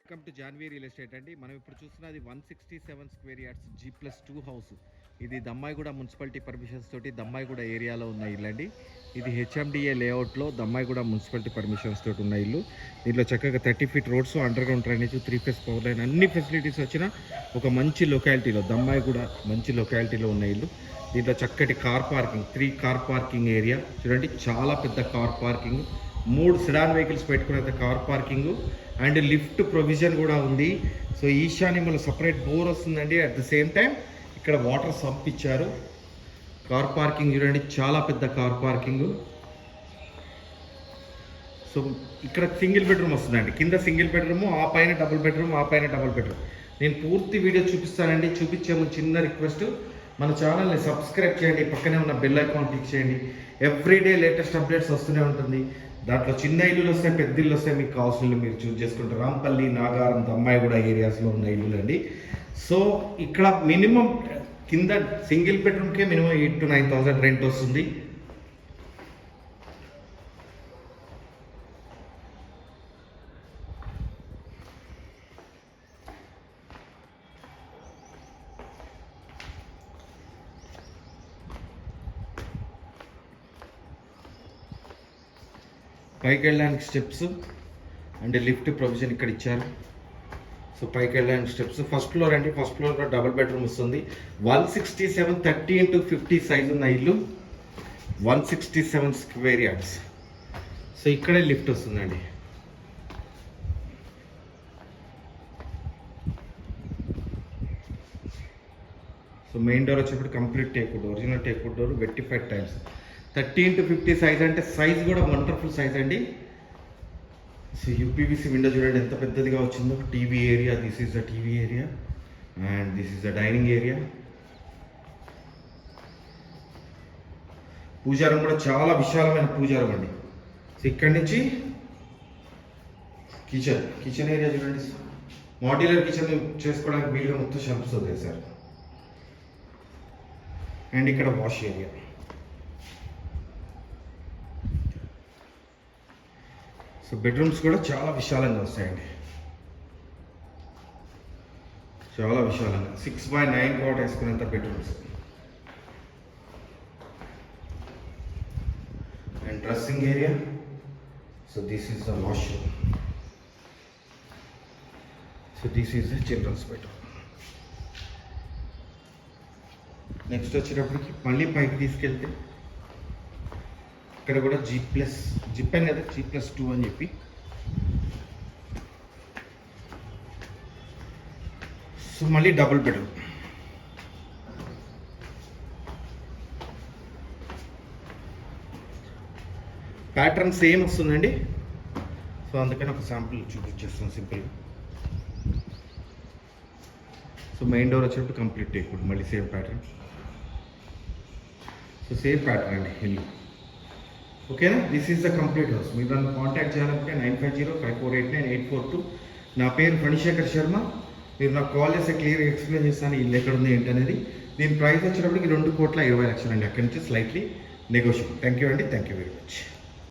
Welcome to Janhvi real estate అండి. మనం ఇప్పుడు చూస్తున్నది 167 స్క్వేర్ యార్డ్స్ G+2 హౌస్. ఇది దమ్మాయిగూడ మున్సిపాలిటీ పర్మిషన్స్ తోటి దమ్మాయిగూడ ఏరియాలో ఉన్న ఇల్లు అండి. ఇది HMDA లేఅవుట్లో దమ్మాయిగూడ మున్సిపాలిటీ పర్మిషన్స్ తోటి ఉన్న ఇల్లు. దీంట్లో చక్కగా 30 feet roads, under ground drainage, 3 phase power line, అన్ని ఫెసిలిటీస్ వచ్చిన ఒక మంచి లొకాలిటీలో దమ్మాయిగూడ మంచి లొకాలిటీలో ఉన్న ఇల్లు. దీంట్లో చక్కటి car parking, 3 car parking area చూడండి, చాలా పెద్ద కార్ పార్కింగ్, 3 సెడాన్ వెహికల్స్ పెట్టుకునే car parking and lift provision కూడా ఉంది. సో ఈశాన్యంలో సపరేట్ బోర్ వస్తుందండి. అట్ ద సేమ్ టైం ఇక్కడ వాటర్ సంప్ ఇచ్చారు. కార్ పార్కింగ్ చూడండి, చాలా పెద్ద కార్ పార్కింగ్. సో ఇక్కడ సింగిల్ బెడ్రూమ్ వస్తుందండి, కింద సింగిల్ బెడ్రూమ్, ఆ పైన డబుల్ బెడ్రూమ్, ఆ పైన డబుల్ బెడ్రూమ్. నేను పూర్తి వీడియో చూపిస్తానండి. చూపించే ముందు చిన్న రిక్వెస్ట్, మన ఛానల్ని సబ్స్క్రైబ్ చేయండి, పక్కనే ఉన్న బెల్ ఐకాన్ క్లిక్ చేయండి. ఎవ్రీడే లేటెస్ట్ అప్డేట్స్ వస్తూనే ఉంటుంది. దాంట్లో చిన్న ఇల్లులు వస్తాయి, పెద్ద ఇల్లు వస్తాయి, మీకు కావాల్సిన ఇల్లు మీరు చూస్ చేసుకుంటారు. రాంపల్లి, నాగారం, దమ్మాయిగూడ ఏరియాస్లో ఉన్న ఇల్లులు అండి. సో ఇక్కడ మినిమం కింద సింగిల్ బెడ్రూమ్కే మినిమం 8,000 to 9,000 రెంట్ వస్తుంది. పైకి వెళ్ళడానికి స్టెప్స్ అండ్ లిఫ్ట్ ప్రొవిజన్ ఇక్కడ ఇచ్చారు. సో పైకి వెళ్ళడానికి స్టెప్స్. ఫస్ట్ ఫ్లోర్ అండి, ఫస్ట్ ఫ్లోర్లో డబుల్ బెడ్రూమ్ వస్తుంది. 167 30x50 సైజ్ ఉన్న ఇల్లు, 167 స్క్వేర్ యార్డ్స్. సో ఇక్కడే లిఫ్ట్ వస్తుందండి. సో మెయిన్ డోర్ వచ్చేప్పుడు complete teakwood, original teakwood door, vitrified tiles. 30x50 size అంటే సైజ్ కూడా వండర్ఫుల్ సైజ్ అండి. సో యూపీవీసీ విండో చూడండి ఎంత పెద్దదిగా వచ్చిందో. TV area, this is the TV area and this is the dining area. పూజారం కూడా చాలా విశాలమైన పూజారం అండి. సో ఇక్కడి నుంచి కిచెన్ ఏరియా చూడండి, మాడ్యులర్ కిచెన్ చేసుకోవడానికి వీలుగా మొత్తం షెల్ఫ్స్ వస్తాయి సార్. అండ్ ఇక్కడ వాష్ ఏరియా. సో బెడ్రూమ్స్ కూడా చాలా విశాలంగా వస్తాయండి, చాలా విశాలంగా 6x9 కాట్ వేసుకునేంత bedrooms. And dressing area. So this is the washroom. So this is the children's bedroom. Next వచ్చేటప్పటికి మళ్ళీ పైకి తీసుకెళ్తే ఇక్కడ కూడా చెప్పాను కదా G+2 అని చెప్పి. సో మళ్ళీ డబుల్ బెడ్రూమ్. ప్యాటర్న్ సేమ్ వస్తుందండి. సో అందుకని ఒక శాంపుల్ చూపించేస్తాను సింపుల్గా. సో మెయిన్ డోర్ వచ్చేటప్పుడు కంప్లీట్ టేక్వుడ్, మళ్ళీ same pattern. So same pattern అండి ఇల్లు. ఓకేనా, this is the complete house. మీరు నన్ను కాంటాక్ట్ చేయాలంటే 9505489842. నా పేరు ఫణిశేఖర్ శర్మ. మీరు నాకు కాల్ చేస్తే క్లియర్గా ఎక్స్ప్లెయిన్ చేస్తాను ఇల్లు ఎక్కడ ఉంది ఏంటనేది. దీని ప్రైస్ వచ్చేటప్పటికి 2,20,00,000 అండి. అక్కడి నుంచి స్లైట్లీ నెగోషియబుల్. థ్యాంక్ యూ అండి, థ్యాంక్ యూ వెరీ మచ్.